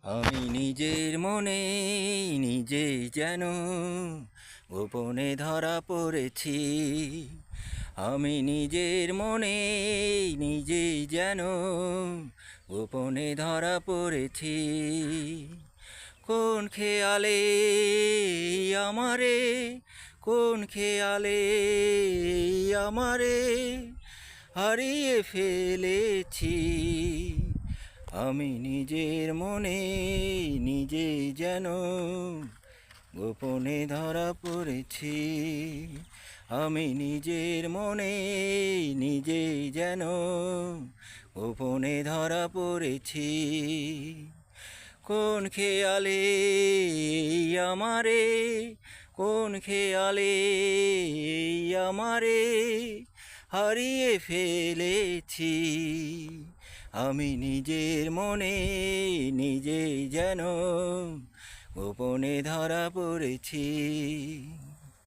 আমি নিজের মনে নিজেই যেন গোপনে ধরা পড়েছি। আমি নিজের মনে নিজেই যেন গোপনে ধরা পড়েছি। কোন খেয়ালে আমারে, কোন খেয়ালে আমারে হারিয়ে ফেলেছি। আমি নিজের মনে নিজেই যেন গোপনে ধরা পড়েছি। আমি নিজের মনে নিজেই যেন গোপনে ধরা পড়েছি। কোন খেয়ালে আমারে, কোন খেয়ালে আমারে হারিয়ে ফেলেছি। আমি নিজের মনে নিজেই যেন গোপনে ধরা পড়েছি।